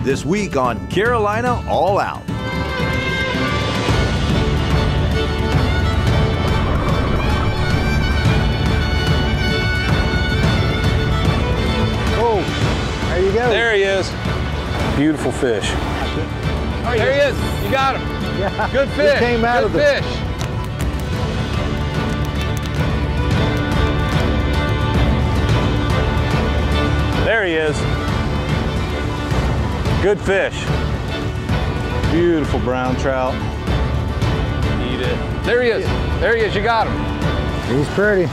This week on Carolina All Out. Oh, there you go. There he is. Beautiful fish. There he is. You got him. Yeah. Good fish. He came out of the fish. There he is. Good fish. Beautiful brown trout. Eat it. There he is. There he is. You got him. He's pretty.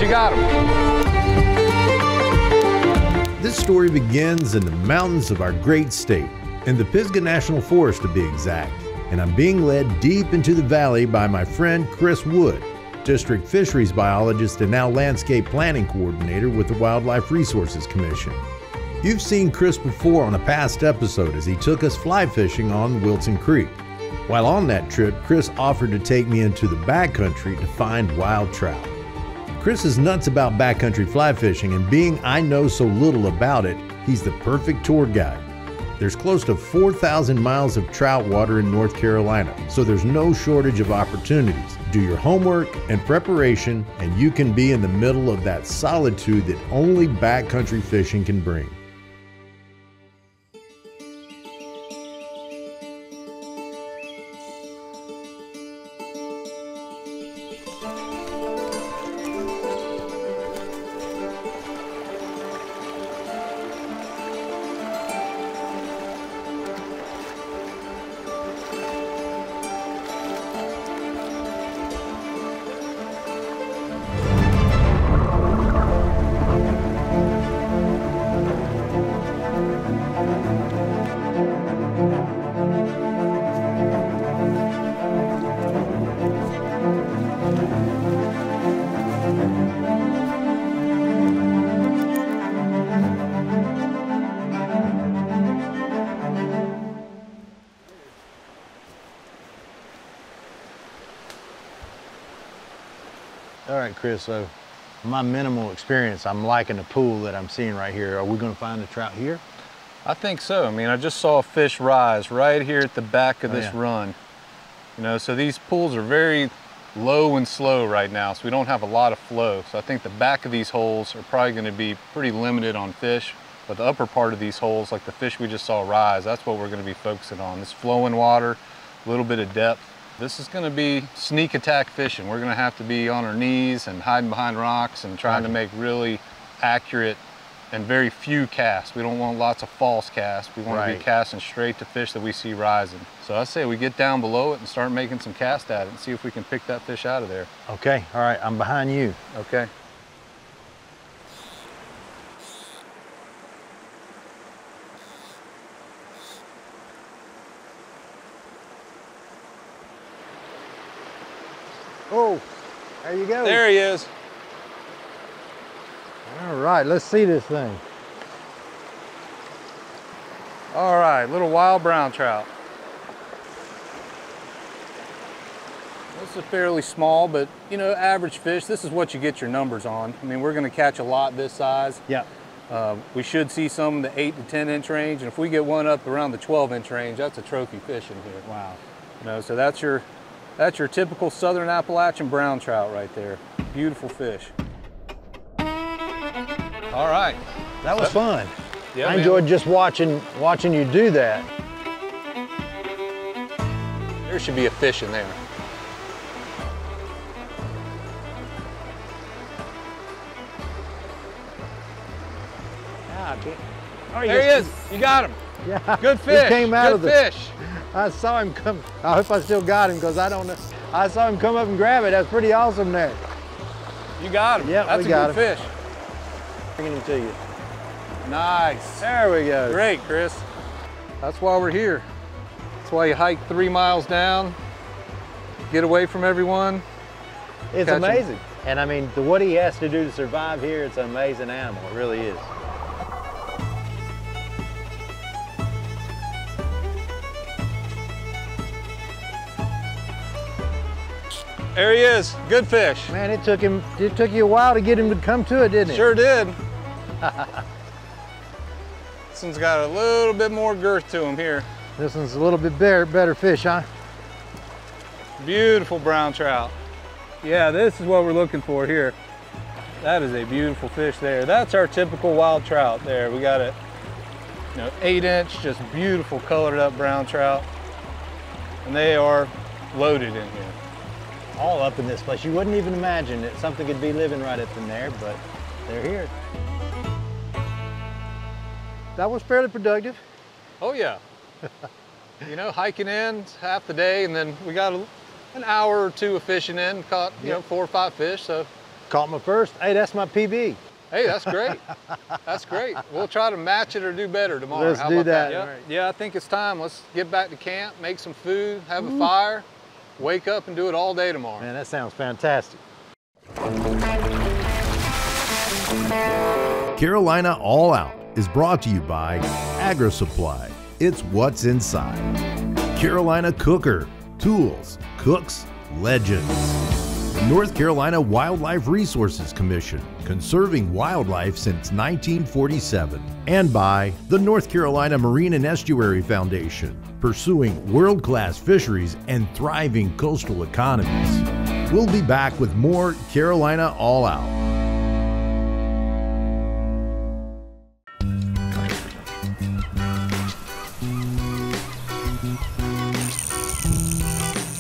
You got him. This story begins in the mountains of our great state, in the Pisgah National Forest to be exact, and I'm being led deep into the valley by my friend Chris Wood, district fisheries biologist and now landscape planning coordinator with the Wildlife Resources Commission. You've seen Chris before on a past episode as he took us fly fishing on Wilson Creek. While on that trip, Chris offered to take me into the backcountry to find wild trout. Chris is nuts about backcountry fly fishing, and being I know so little about it, he's the perfect tour guide. There's close to 4,000 miles of trout water in North Carolina, so there's no shortage of opportunities. Do your homework and preparation, and you can be in the middle of that solitude that only backcountry fishing can bring. All right, Chris, so my minimal experience, I'm liking the pool that I'm seeing right here. Are we going to find the trout here? I think so. I mean, I just saw a fish rise right here at the back of this run. You know, so these pools are very low and slow right now, so we don't have a lot of flow. So I think the back of these holes are probably going to be pretty limited on fish, but the upper part of these holes, like the fish we just saw rise, that's what we're going to be focusing on. This flowing water, a little bit of depth. This is going to be sneak attack fishing. We're going to have to be on our knees and hiding behind rocks and trying to make really accurate and very few casts. We don't want lots of false casts. We want to be casting straight to fish that we see rising. So I say we get down below it and start making some casts at it and see if we can pick that fish out of there. Okay, all right, I'm behind you. Okay. Oh, there you go. There he is. All right, let's see this thing. All right, little wild brown trout. This is fairly small, but you know, average fish. This is what you get your numbers on. I mean, we're going to catch a lot this size. Yeah. We should see some in the 8 to 10 inch range, and if we get one up around the 12 inch range, that's a trophy fish in here. Wow. You know, so that's your typical southern Appalachian brown trout right there. Beautiful fish. All right. That was fun. Yeah, I enjoyed just watching you do that. There should be a fish in there. Oh, There he is. You got him. Yeah. Good fish. He came out of the fish. I saw him come. I hope I still got him because I don't know. I saw him come up and grab it. That's pretty awesome there. You got him. Yep, That's we got a good fish. Bringing him to you. Nice. There we go. Great, Chris. That's why we're here. That's why you hike 3 miles down, get away from everyone. It's Catch amazing. And I mean, what he has to do to survive here, it's an amazing animal. It really is. There he is. Good fish. Man, it took you a while to get him to come to it, didn't it? Sure did. This one's got a little bit more girth to him here. This one's a little bit better fish, huh? Beautiful brown trout. Yeah, this is what we're looking for here. That is a beautiful fish there. That's our typical wild trout there. We got a 8-inch, just beautiful colored up brown trout. And they are loaded in here. All up in this place. You wouldn't even imagine that something could be living right up in there, but they're here. That was fairly productive. Oh yeah. Hiking in half the day, and then we got an hour or two of fishing in, caught 4 or 5 fish. So caught my first. Hey, that's my PB. Hey, that's great. That's great. We'll try to match it or do better tomorrow. Let's How do about that. Yep. Right. Yeah, I think it's time. Let's get back to camp, make some food, have a fire, wake up and do it all day tomorrow. Man, that sounds fantastic. Carolina All Out is brought to you by Agri-Supply. It's what's inside. Carolina Cooker, tools, cooks, legends. The North Carolina Wildlife Resources Commission, conserving wildlife since 1947. And by the North Carolina Marine and Estuary Foundation, pursuing world-class fisheries and thriving coastal economies. We'll be back with more Carolina All Out.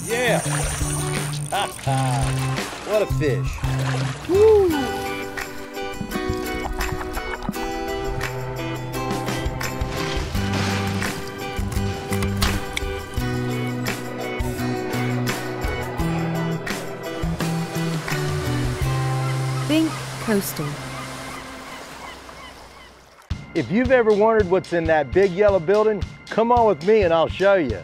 Yeah. What a fish. Woo. Think coastal. If you've ever wondered what's in that big yellow building, come on with me and I'll show you.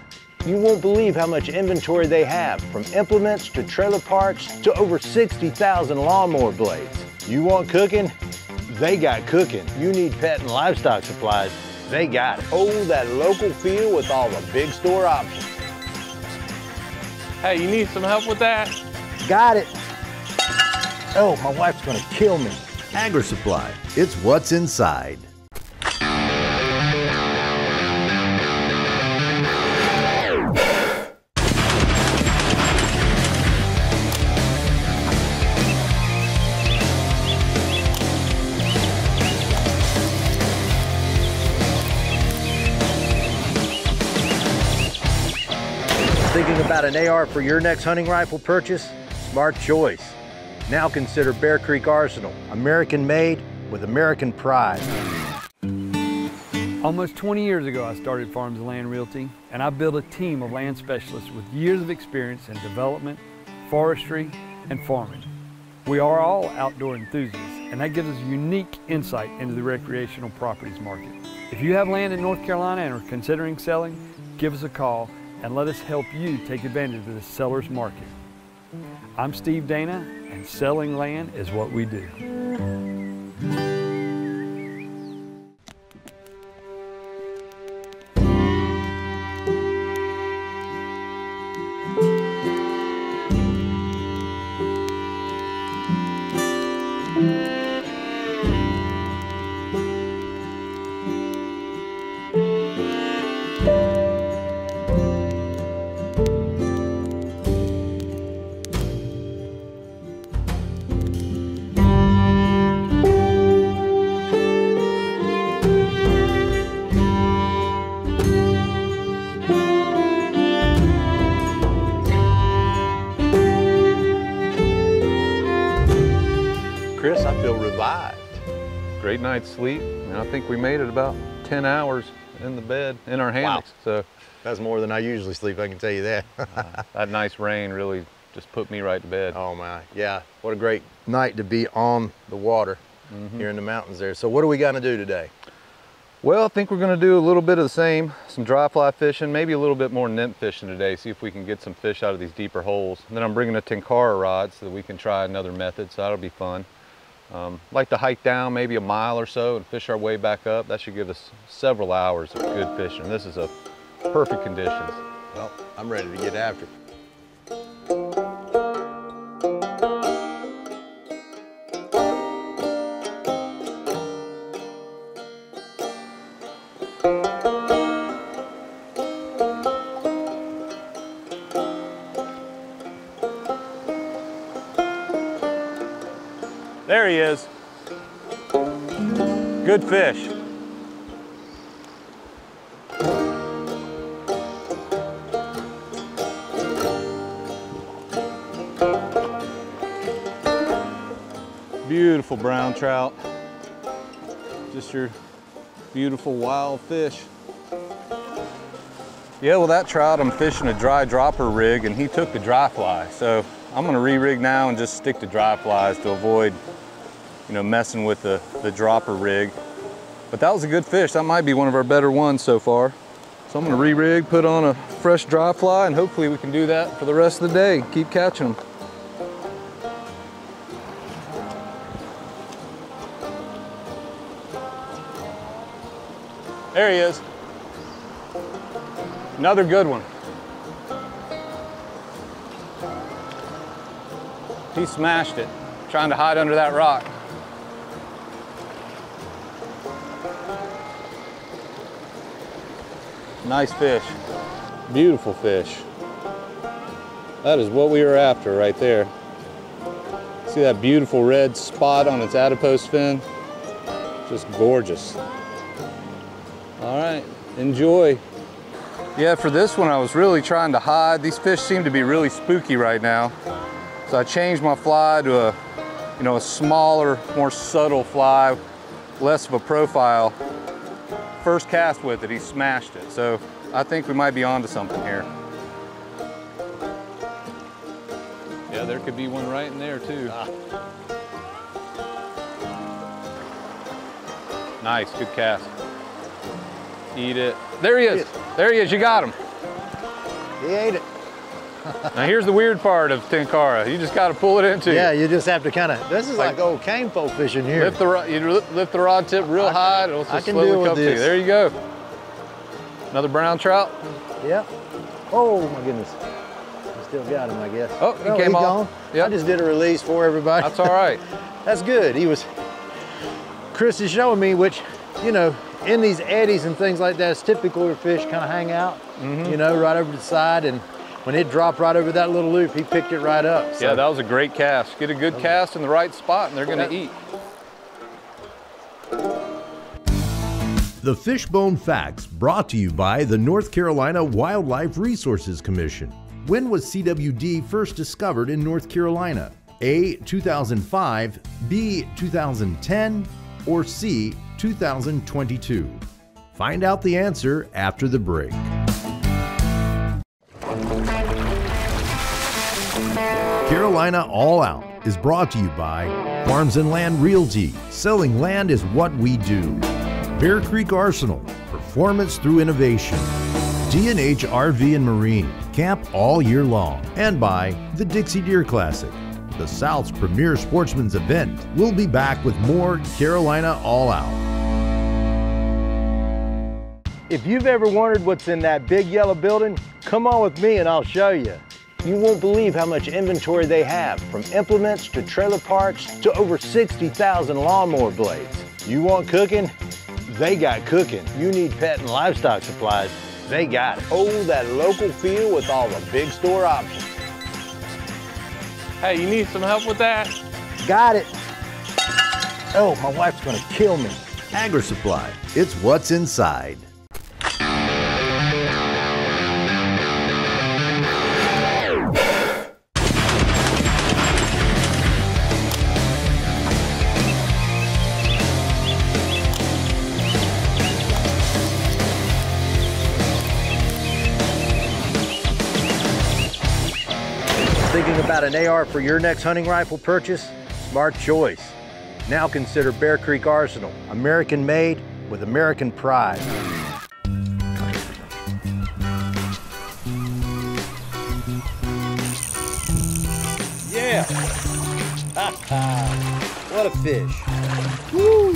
You won't believe how much inventory they have, from implements to trailer parts to over 60,000 lawnmower blades. You want cooking? They got cooking. You need pet and livestock supplies? They got it. Oh, that local feel with all the big store options. Hey, you need some help with that? Got it. Oh, my wife's gonna kill me. Agri-Supply, it's what's inside. Thinking about an AR for your next hunting rifle purchase? Smart choice. Now consider Bear Creek Arsenal, American made with American pride. Almost 20 years ago, I started Farms and Land Realty, and I built a team of land specialists with years of experience in development, forestry, and farming. We are all outdoor enthusiasts, and that gives us unique insight into the recreational properties market. If you have land in North Carolina and are considering selling, give us a call and let us help you take advantage of the seller's market. I'm Steve Dana, and selling land is what we do. Chris, I feel revived. Great night's sleep. And I think we made it about 10 hours in the bed, in our hammocks. Wow. So that's more than I usually sleep, I can tell you that. that nice rain really just put me right to bed. Oh my, yeah. What a great night to be on the water here in the mountains there. So what are we gonna do today? Well, I think we're gonna do a little bit of the same, some dry fly fishing, maybe a little bit more nymph fishing today, see if we can get some fish out of these deeper holes. And then I'm bringing a tenkara rod so that we can try another method, so that'll be fun. Like to hike down maybe a mile or so and fish our way back up. That should give us several hours of good fishing. This is a perfect conditions. Well, I'm ready to get after it. There he is. Good fish. Beautiful brown trout. Just your beautiful wild fish. Yeah, well, that trout, I'm fishing a dry dropper rig and he took the dry fly. So I'm gonna re-rig now and just stick to dry flies to avoid, you know, messing with the dropper rig. But that was a good fish. That might be one of our better ones so far. So I'm gonna re-rig, put on a fresh dry fly, and hopefully we can do that for the rest of the day. Keep catching them. There he is. Another good one. He smashed it, trying to hide under that rock. Nice fish, beautiful fish. That is what we were after right there. See that beautiful red spot on its adipose fin? Just gorgeous. All right, enjoy. Yeah, for this one I was really trying to hide. These fish seem to be really spooky right now. So I changed my fly to a smaller, more subtle fly, less of a profile. First cast with it, he smashed it. So I think we might be onto something here. Yeah, there could be one right in there too. Nice, good cast. Eat it. There he is. There he is, you got him. He ate it. Now here's the weird part of tenkara. You just got to pull it into. Yeah, you just have to kind of, this is like old cane pole fishing here. Lift the rod tip real high, and it'll just slowly come to you. There you go. Another brown trout. Yep. Oh my goodness. I still got him, I guess. Oh, he came off. Yep. I just did a release for everybody. That's all right. That's good. Chris is showing me, which, you know, in these eddies and things like that, it's typical where fish kind of hang out, you know, right over the side. And when it dropped right over that little loop, he picked it right up. So. Yeah, that was a great cast. Get a good cast in the right spot and they're gonna eat. The Fishbone Facts, brought to you by the North Carolina Wildlife Resources Commission. When was CWD first discovered in North Carolina? A, 2005, B, 2010, or C, 2022? Find out the answer after the break. Carolina All Out is brought to you by Farms and Land Realty. Selling land is what we do. Bear Creek Arsenal, performance through innovation. D&H RV and Marine, camp all year long. And by the Dixie Deer Classic, the South's premier sportsman's event. We'll be back with more Carolina All Out. If you've ever wondered what's in that big yellow building, come on with me and I'll show you. You won't believe how much inventory they have, from implements to trailer parts to over 60,000 lawnmower blades. You want cooking? They got cooking. You need pet and livestock supplies? They got it. Oh, that local feel with all the big store options. Hey, you need some help with that? Got it. Oh, my wife's gonna kill me. AgriSupply, it's what's inside. about an AR for your next hunting rifle purchase? Smart choice. Now consider Bear Creek Arsenal, American made with American pride. Yeah! What a fish. Woo!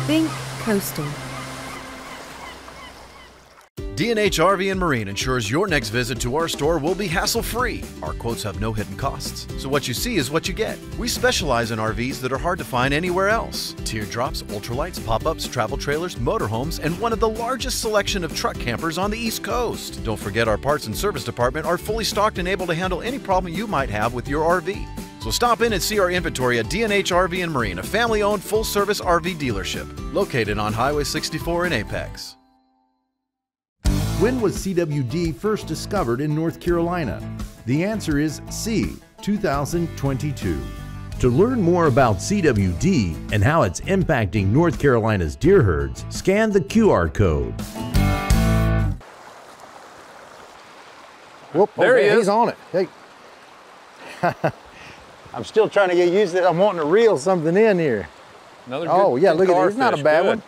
Think coastal. D&H RV and Marine ensures your next visit to our store will be hassle-free. Our quotes have no hidden costs, so what you see is what you get. We specialize in RVs that are hard to find anywhere else. Teardrops, ultralights, pop-ups, travel trailers, motorhomes, and one of the largest selection of truck campers on the East Coast. Don't forget our parts and service department are fully stocked and able to handle any problem you might have with your RV. So stop in and see our inventory at D&H RV and Marine, a family-owned full-service RV dealership located on Highway 64 in Apex. When was CWD first discovered in North Carolina? The answer is C, 2022. To learn more about CWD and how it's impacting North Carolina's deer herds, scan the QR code. Whoop, There he is. He's on it. Hey. I'm still trying to get used to it. I'm wanting to reel something in here. Another good, Oh, yeah, good look at it. It's not a garfish. bad Good. one.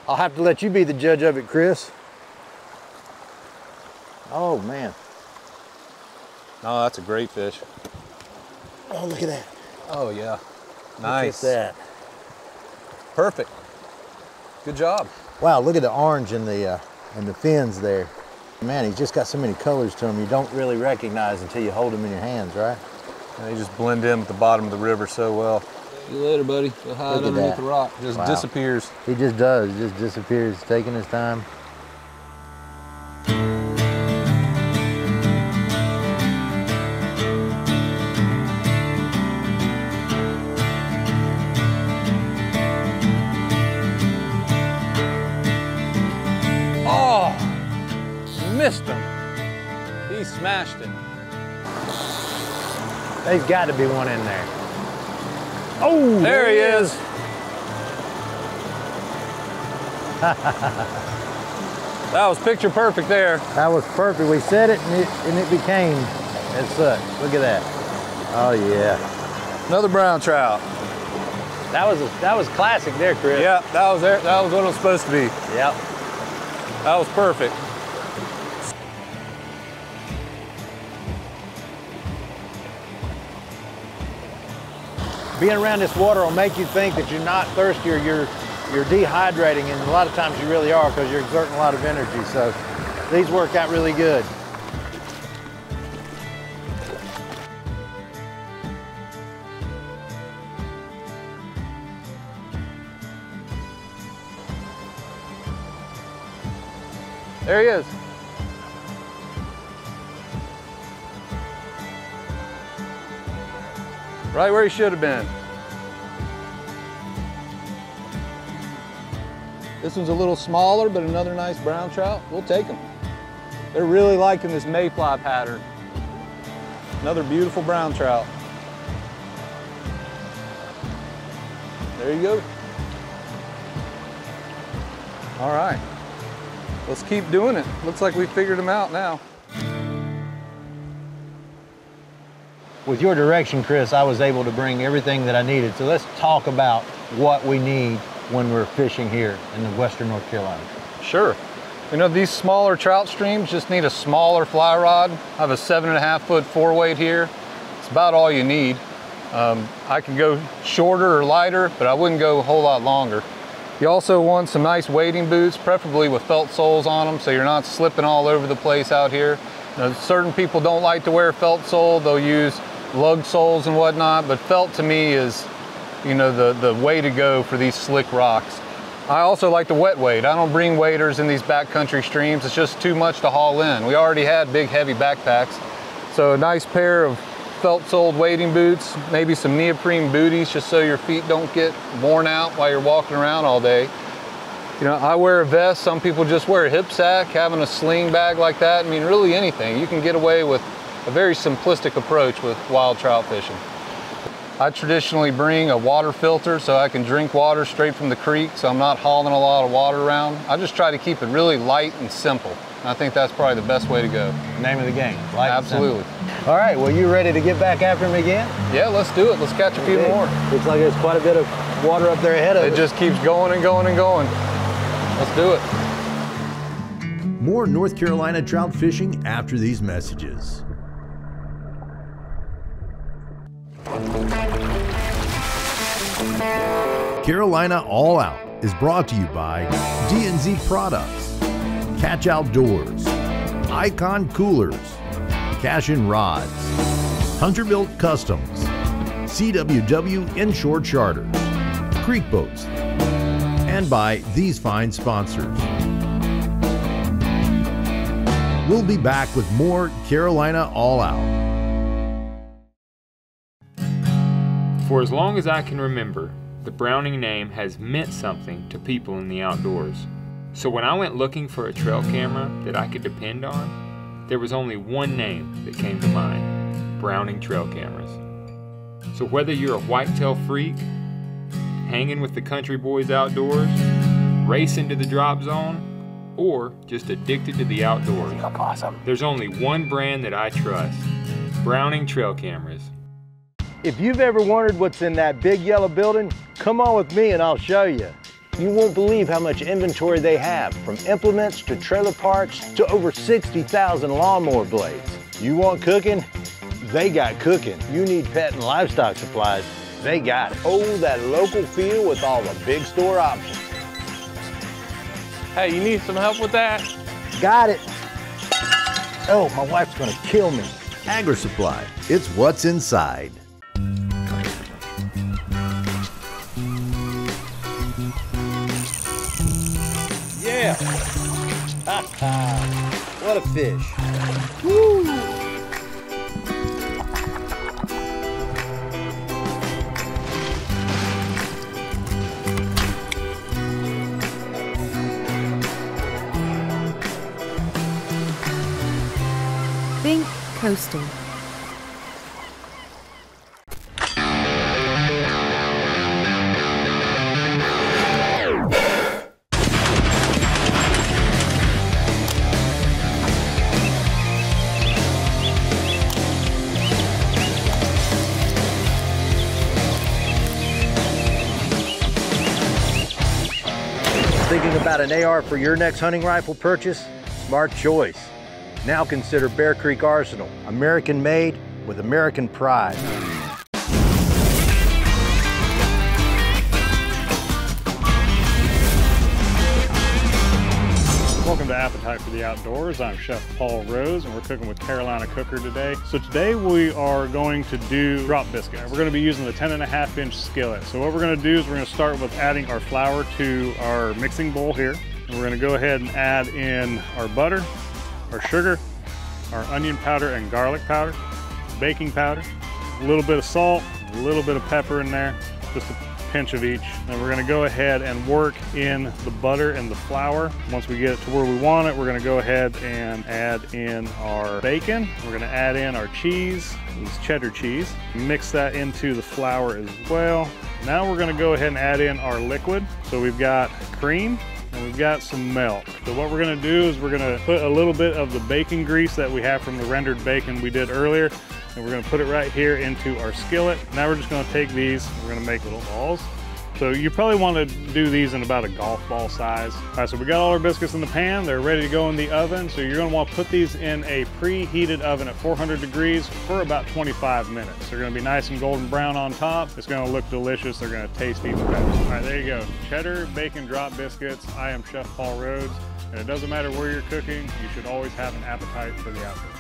I'll have to let you be the judge of it, Chris. Oh, man. Oh, that's a great fish. Oh, look at that. Oh, yeah. Look Nice. at that. Perfect. Good job. Wow, look at the orange in the fins there. Man, he's just got so many colors to him you don't really recognize until you hold him in your hands, right? They just blend in with the bottom of the river so well. See you later, buddy. Go hide Look at underneath that. the rock. Just Wow. disappears. He just does, just disappears, taking his time. Oh, missed him. He smashed it. There's got to be one in there. Oh, There he is. That was picture perfect there. That was perfect. We said it and it became as such. Look at that. Oh yeah. Another brown trout. That was classic there, Chris. Yeah, that was there. That was what it was supposed to be. Yep. That was perfect. Being around this water will make you think that you're not thirsty or you're dehydrating, and a lot of times you really are because you're exerting a lot of energy. So these work out really good. There he is. Right where he should have been. This one's a little smaller, but another nice brown trout. We'll take them. They're really liking this mayfly pattern. Another beautiful brown trout. There you go. All right. Let's keep doing it. Looks like we figured them out now. With your direction, Chris, I was able to bring everything that I needed. So let's talk about what we need when we're fishing here in the Western North Carolina. Sure. You know, these smaller trout streams just need a smaller fly rod. I have a 7.5 foot 4-weight here. It's about all you need. I could go shorter or lighter, but I wouldn't go a whole lot longer. You also want some nice wading boots, preferably with felt soles on them, so you're not slipping all over the place out here. Now, certain people don't like to wear felt sole. They'll use lug soles and whatnot, but felt to me is, you know, the way to go for these slick rocks. I also like to wet wade. I don't bring waders in these backcountry streams. It's just too much to haul in. We already had big, heavy backpacks. So a nice pair of felt-soled wading boots, maybe some neoprene booties just so your feet don't get worn out while you're walking around all day. You know, I wear a vest. Some people just wear a hip sack, having a sling bag like that. I mean, really anything. You can get away with a very simplistic approach with wild trout fishing. I traditionally bring a water filter so I can drink water straight from the creek, so I'm not hauling a lot of water around. I just try to keep it really light and simple. And I think that's probably the best way to go. Name of the game. Light Absolutely. All right, well, you ready to get back after him again? Yeah, let's do it. Let's catch a few more. Looks like there's quite a bit of water up there ahead of us. It just keeps going and going and going. Let's do it. More North Carolina trout fishing after these messages. Carolina All Out is brought to you by D&Z Products, Catch Outdoors, Icon Coolers, Cash and Rods, Hunterbuilt Customs, CWW Inshore Charters, Creek Boats, and by these fine sponsors. We'll be back with more Carolina All Out. For as long as I can remember, the Browning name has meant something to people in the outdoors. So when I went looking for a trail camera that I could depend on, there was only one name that came to mind: Browning trail cameras. So whether you're a whitetail freak, hanging with the country boys outdoors, racing to the drop zone, or just addicted to the outdoors, there's only one brand that I trust: Browning trail cameras. If you've ever wondered what's in that big yellow building, come on with me and I'll show you. You won't believe how much inventory they have, from implements to trailer parts to over 60,000 lawnmower blades. You want cooking? They got cooking. You need pet and livestock supplies? They got it. Oh, that local feel with all the big store options. Hey, you need some help with that? Got it. Oh, my wife's gonna kill me. Agri Supply, it's what's inside. Yeah. Ha ha. What a fish. Woo. Think coastal. Thinking about an AR for your next hunting rifle purchase? Smart choice. Now consider Bear Creek Arsenal, American made with American pride. Welcome to Appetite for the Outdoors. I'm Chef Paul Rose and we're cooking with Carolina Cooker today. So today we are going to do drop biscuit. We're going to be using the 10.5-inch skillet. So what we're going to do is we're going to start with adding our flour to our mixing bowl here. And we're going to go ahead and add in our butter, our sugar, our onion powder and garlic powder, baking powder, a little bit of salt, a little bit of pepper in there, just a pinch of each. Then we're going to go ahead and work in the butter and the flour. Once we get it to where we want it, we're going to go ahead and add in our bacon. We're going to add in our cheese, this cheddar cheese, mix that into the flour as well. Now we're going to go ahead and add in our liquid. So we've got cream and we've got some milk. So what we're going to do is we're going to put a little bit of the bacon grease that we have from the rendered bacon we did earlier, and we're going to put it right here into our skillet. Now we're just going to take these, we're going to make little balls. So you probably want to do these in about a golf ball size. All right, so we got all our biscuits in the pan. They're ready to go in the oven. So you're going to want to put these in a preheated oven at 400 degrees for about 25 minutes. They're going to be nice and golden brown on top. It's going to look delicious. They're going to taste even better. All right, there you go. Cheddar bacon drop biscuits. I am Chef Paul Rhodes, and it doesn't matter where you're cooking. You should always have an appetite for the outdoors.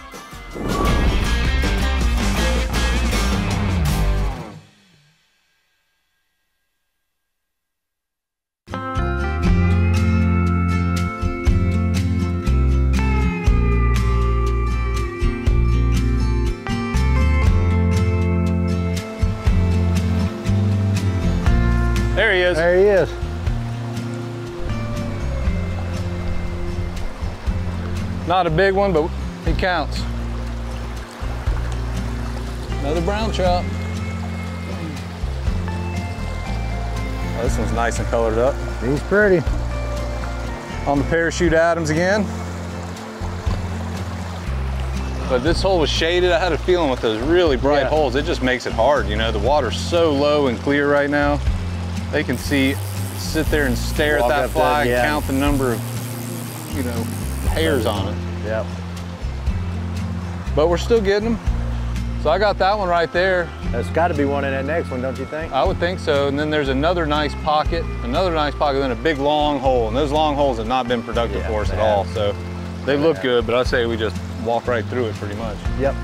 There he is. There he is. Not a big one, but it counts. Another brown trout. Oh, this one's nice and colored up. He's pretty. On the parachute Adams again. But this hole was shaded. I had a feeling with those really bright holes, it just makes it hard. You know, the water's so low and clear right now. They can sit there and stare at that fly and count the number of, you know, hairs on it. Yep. But we're still getting them. So I got that one right there. There's got to be one in that next one, don't you think? I would think so. And then there's another nice pocket, then a big long hole. And those long holes have not been productive for us at all. So they look good, but I'd say we just walk right through it pretty much. Yep.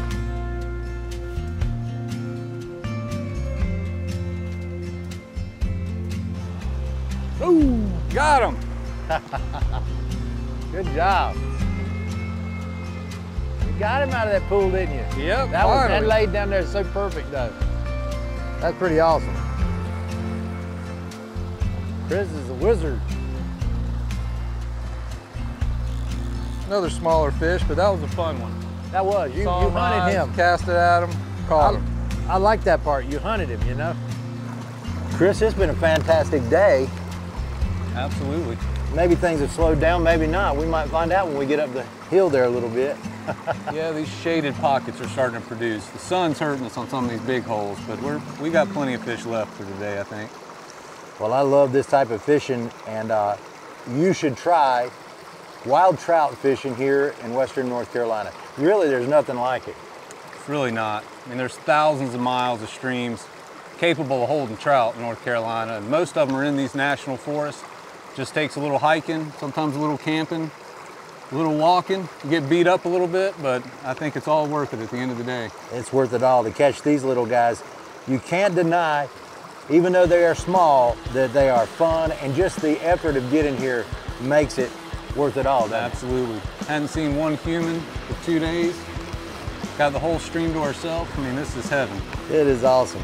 Ooh, got him. Good job. You got him out of that pool, didn't you? Yep, that laid down there so perfect though. That's pretty awesome. Chris is a wizard. Another smaller fish, but that was a fun one. That was. You hunted him. Cast it at him, caught him. I like that part. You hunted him, you know? Chris, it's been a fantastic day. Absolutely. Maybe things have slowed down, maybe not. We might find out when we get up the hill there a little bit. Yeah, these shaded pockets are starting to produce. The sun's hurting us on some of these big holes, but we got plenty of fish left for today, I think. Well, I love this type of fishing, and you should try wild trout fishing here in Western North Carolina. Really, there's nothing like it. It's really not. I mean, there's thousands of miles of streams capable of holding trout in North Carolina, and most of them are in these national forests. Just takes a little hiking, sometimes a little camping, a little walking. You get beat up a little bit, but I think it's all worth it at the end of the day. It's worth it all to catch these little guys. You can't deny, even though they are small, that they are fun, and just the effort of getting here makes it worth it all. Absolutely. Hadn't seen one human for 2 days. Got the whole stream to ourselves. I mean, this is heaven. It is awesome.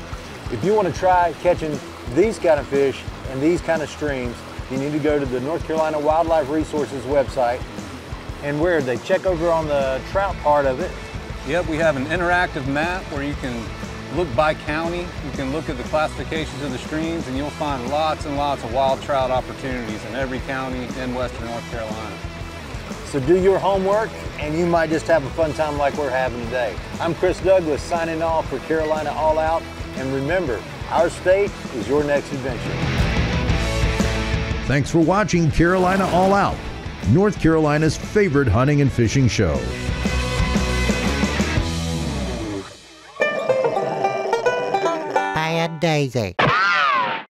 If you want to try catching these kind of fish and these kind of streams, you need to go to the North Carolina Wildlife Resources website. And where they check over on the trout part of it. Yep, we have an interactive map where you can look by county. You can look at the classifications of the streams, and you'll find lots and lots of wild trout opportunities in every county in Western North Carolina. So do your homework, and you might just have a fun time like we're having today. I'm Chris Douglas signing off for Carolina All Out. And remember, our state is your next adventure. Thanks for watching Carolina All Out, North Carolina's favorite hunting and fishing show. Daisy.